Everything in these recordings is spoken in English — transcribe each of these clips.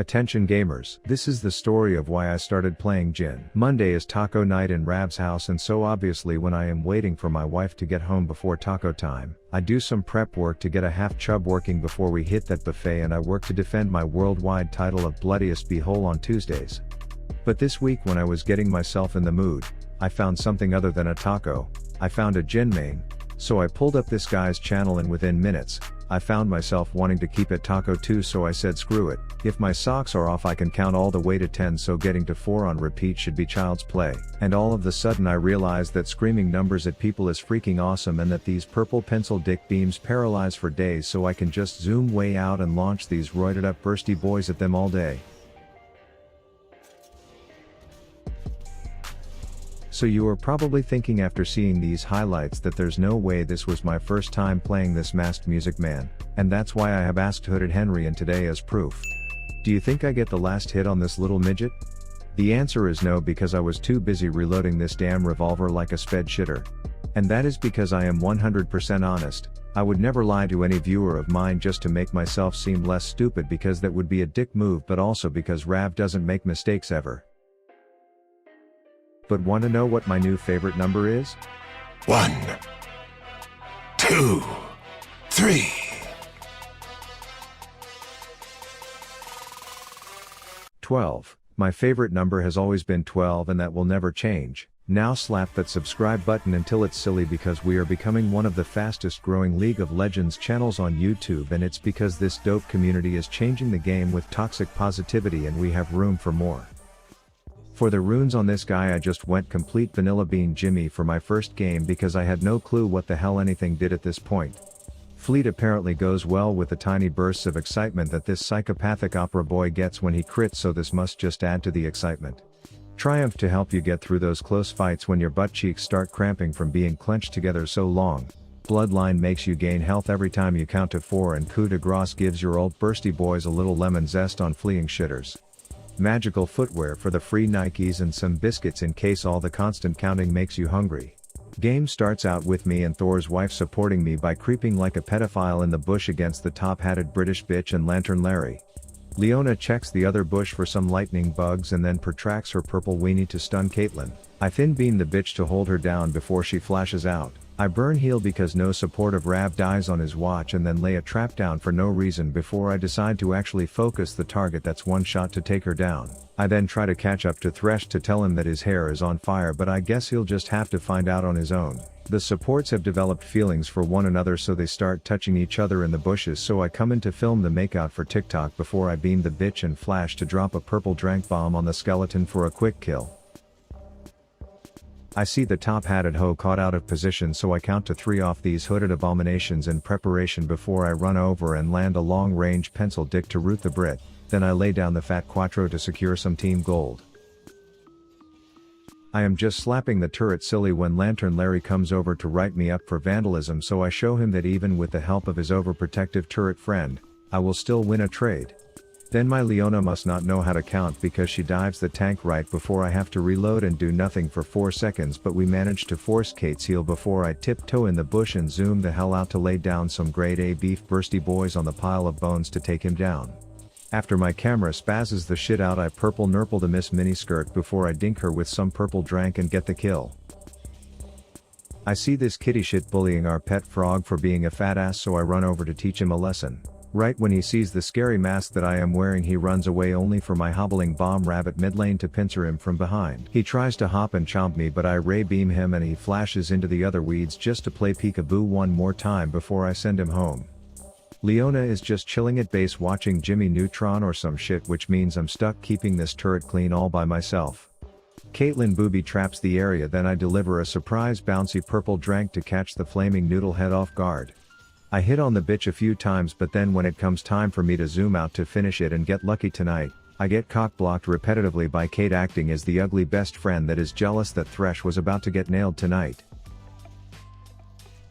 Attention gamers, this is the story of why I started playing Jhin. Monday is taco night in Rav's house, and so obviously when I am waiting for my wife to get home before taco time, I do some prep work to get a half chub working before we hit that buffet, and I work to defend my worldwide title of bloodiest beehole on Tuesdays. But this week when I was getting myself in the mood, I found something other than a taco. I found a Jhin main. So I pulled up this guy's channel, and within minutes, I found myself wanting to keep it taco too, so I said screw it. If my socks are off I can count all the way to 10, so getting to 4 on repeat should be child's play. And all of the sudden I realized that screaming numbers at people is freaking awesome, and that these purple pencil dick beams paralyze for days, so I can just zoom way out and launch these roided up bursty boys at them all day. So you are probably thinking after seeing these highlights that there's no way this was my first time playing this masked music man, and that's why I have asked Hooded Henry in today as proof. Do you think I get the last hit on this little midget? The answer is no, because I was too busy reloading this damn revolver like a sped shitter. And that is because I am 100% honest. I would never lie to any viewer of mine just to make myself seem less stupid, because that would be a dick move, but also because Rav doesn't make mistakes ever. But want to know what my new favorite number is? 1, 2, 3. 12. My favorite number has always been 12, and that will never change. Now slap that subscribe button until it's silly, because we are becoming one of the fastest growing League of Legends channels on YouTube, and it's because this dope community is changing the game with toxic positivity, and we have room for more. For the runes on this guy, I just went complete vanilla bean Jimmy for my first game, because I had no clue what the hell anything did at this point. Fleet apparently goes well with the tiny bursts of excitement that this psychopathic opera boy gets when he crits, so this must just add to the excitement. Triumph to help you get through those close fights when your butt cheeks start cramping from being clenched together so long. Bloodline makes you gain health every time you count to 4, and coup de grace gives your old bursty boys a little lemon zest on fleeing shitters. Magical footwear for the free Nikes, and some biscuits in case all the constant counting makes you hungry. Game starts out with me and Thor's wife supporting me by creeping like a pedophile in the bush against the top-hatted British bitch and Lantern Larry. Leona checks the other bush for some lightning bugs and then protracts her purple weenie to stun Caitlyn. I thin beam the bitch to hold her down before she flashes out. I burn heal because no support of Rav dies on his watch, and then lay a trap down for no reason before I decide to actually focus the target that's one shot to take her down. I then try to catch up to Thresh to tell him that his hair is on fire, but I guess he'll just have to find out on his own. The supports have developed feelings for one another, so they start touching each other in the bushes, so I come in to film the makeout for TikTok before I beam the bitch and flash to drop a purple drank bomb on the skeleton for a quick kill. I see the top-hatted hoe caught out of position, so I count to 3 off these hooded abominations in preparation before I run over and land a long-range pencil dick to root the Brit. Then I lay down the fat quattro to secure some team gold. I am just slapping the turret silly when Lantern Larry comes over to write me up for vandalism, so I show him that even with the help of his overprotective turret friend, I will still win a trade. Then my Leona must not know how to count, because she dives the tank right before I have to reload and do nothing for 4 seconds, but we manage to force Kate's heal before I tiptoe in the bush and zoom the hell out to lay down some grade A beef bursty boys on the pile of bones to take him down. After my camera spazzes the shit out, I purple nurple the Miss Miniskirt before I dink her with some purple drank and get the kill. I see this kitty shit bullying our pet frog for being a fat ass, so I run over to teach him a lesson. Right when he sees the scary mask that I am wearing, he runs away, only for my hobbling bomb rabbit mid lane to pincer him from behind. He tries to hop and chomp me, but I ray beam him and he flashes into the other weeds just to play peekaboo one more time before I send him home. Leona is just chilling at base watching Jimmy Neutron or some shit, which means I'm stuck keeping this turret clean all by myself. Caitlyn booby traps the area, then I deliver a surprise bouncy purple drank to catch the flaming noodle head off guard. I hit on the bitch a few times, but then when it comes time for me to zoom out to finish it and get lucky tonight, I get cock-blocked repetitively by Kate acting as the ugly best friend that is jealous that Thresh was about to get nailed tonight.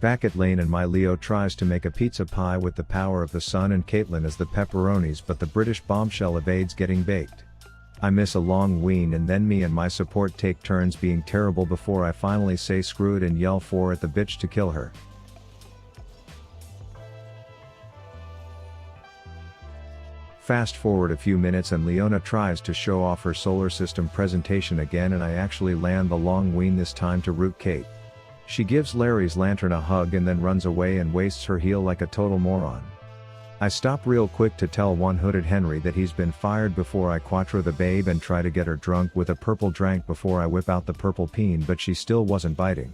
Back at lane, and my Leo tries to make a pizza pie with the power of the sun and Caitlyn as the pepperonis, but the British bombshell evades getting baked. I miss a long ween, and then me and my support take turns being terrible before I finally say screw it and yell for at the bitch to kill her. Fast forward a few minutes and Leona tries to show off her solar system presentation again, and I actually land the long ween this time to root Kate. She gives Larry's lantern a hug and then runs away and wastes her heal like a total moron. I stop real quick to tell one-hooded Henry that he's been fired before I quattro the babe and try to get her drunk with a purple drink before I whip out the purple peen, but she still wasn't biting.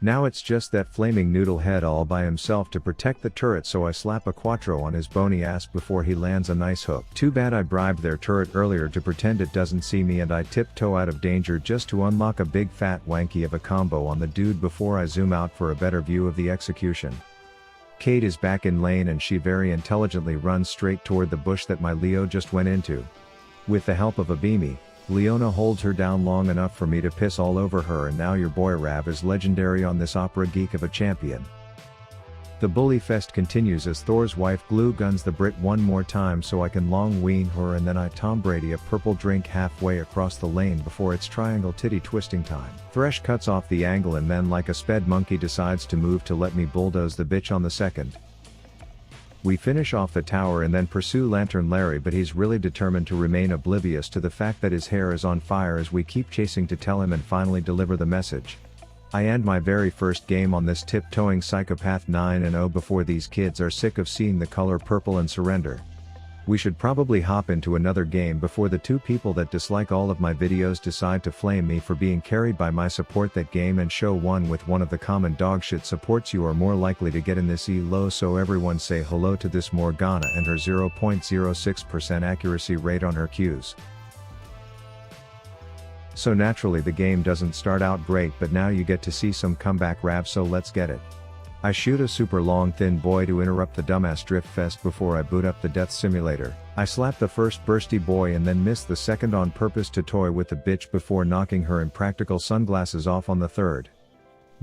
Now it's just that flaming noodle head all by himself to protect the turret, so I slap a quattro on his bony ass before he lands a nice hook. Too bad I bribed their turret earlier to pretend it doesn't see me, and I tiptoe out of danger just to unlock a big fat wanky of a combo on the dude before I zoom out for a better view of the execution. Kate is back in lane and she very intelligently runs straight toward the bush that my Leo just went into. With the help of a beamy, Leona holds her down long enough for me to piss all over her, and now your boy Rav is legendary on this opera geek of a champion. The bully fest continues as Thor's wife glue guns the Brit one more time so I can long ween her, and then I Tom Brady a purple drink halfway across the lane before it's triangle titty twisting time. Thresh cuts off the angle and then like a sped monkey decides to move to let me bulldoze the bitch on the second. We finish off the tower and then pursue Lantern Larry, but he's really determined to remain oblivious to the fact that his hair is on fire as we keep chasing to tell him and finally deliver the message. I end my very first game on this tiptoeing psychopath 9-0 before these kids are sick of seeing the color purple and surrender. We should probably hop into another game before the two people that dislike all of my videos decide to flame me for being carried by my support that game, and show one with one of the common dogshit supports you are more likely to get in this elo, so everyone say hello to this Morgana and her 0.06% accuracy rate on her Qs. So naturally the game doesn't start out great, but now you get to see some comeback Rav, so let's get it. I shoot a super long thin boy to interrupt the dumbass drift fest before I boot up the death simulator. I slap the first bursty boy and then miss the second on purpose to toy with the bitch before knocking her impractical sunglasses off on the third.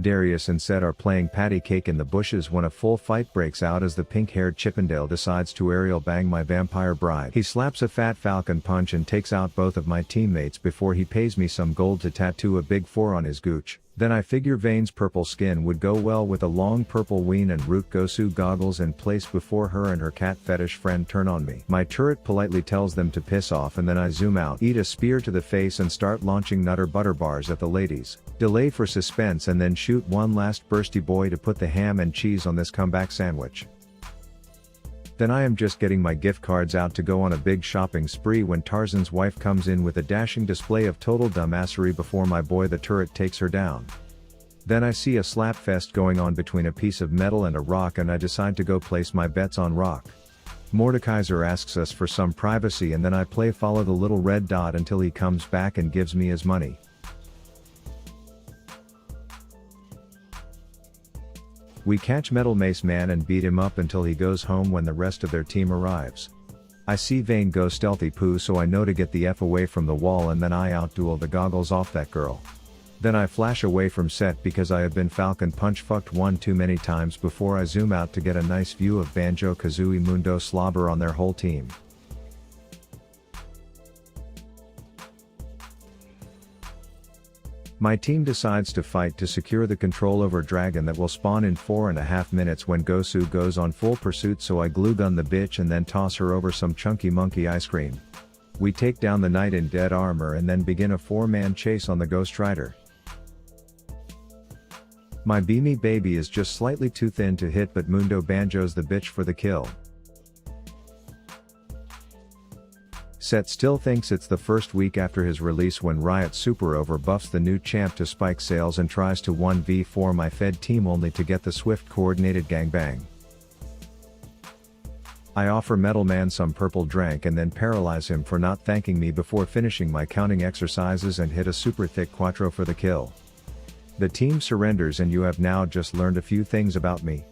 Darius and Seth are playing patty cake in the bushes when a full fight breaks out as the pink-haired Chippendale decides to aerial bang my vampire bride. He slaps a fat falcon punch and takes out both of my teammates before he pays me some gold to tattoo a big 4 on his gooch. Then I figure Vane's purple skin would go well with a long purple ween and root Gosu goggles in place before her and her cat fetish friend turn on me. My turret politely tells them to piss off, and then I zoom out, eat a spear to the face and start launching Nutter Butter bars at the ladies. Delay for suspense and then shoot one last bursty boy to put the ham and cheese on this comeback sandwich. Then I am just getting my gift cards out to go on a big shopping spree when Tarzan's wife comes in with a dashing display of total dumbassery before my boy the turret takes her down. Then I see a slap fest going on between a piece of metal and a rock, and I decide to go place my bets on rock. Mordekaiser asks us for some privacy, and then I play follow the little red dot until he comes back and gives me his money. We catch Metal Mace Man and beat him up until he goes home when the rest of their team arrives. I see Vane go stealthy poo, so I know to get the F away from the wall, and then I outduel the goggles off that girl. Then I flash away from set because I have been Falcon Punch fucked one too many times before I zoom out to get a nice view of Banjo-Kazooie Mundo slobber on their whole team. My team decides to fight to secure the control over Dragon that will spawn in 4.5 minutes when Gosu goes on full pursuit, so I glue gun the bitch and then toss her over some chunky monkey ice cream. We take down the knight in dead armor and then begin a 4-man chase on the Ghost Rider. My beamy baby is just slightly too thin to hit, but Mundo banjos the bitch for the kill. Set still thinks it's the first week after his release when Riot Super overbuffs the new champ to spike sales and tries to 1v4 my Fed team only to get the swift coordinated gangbang. I offer Metal Man some purple drink and then paralyze him for not thanking me before finishing my counting exercises and hit a super thick quattro for the kill. The team surrenders, and you have now just learned a few things about me.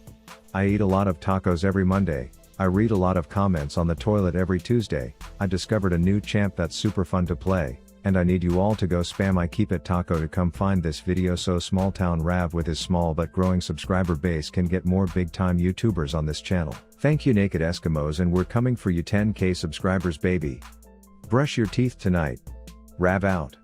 I eat a lot of tacos every Monday. I read a lot of comments on the toilet every Tuesday. I discovered a new champ that's super fun to play, and I need you all to go spam I keep it taco to come find this video so Small Town Rav with his small but growing subscriber base can get more big time YouTubers on this channel. Thank you Naked Eskimos, and we're coming for you 10k subscribers baby. Brush your teeth tonight. Rav out.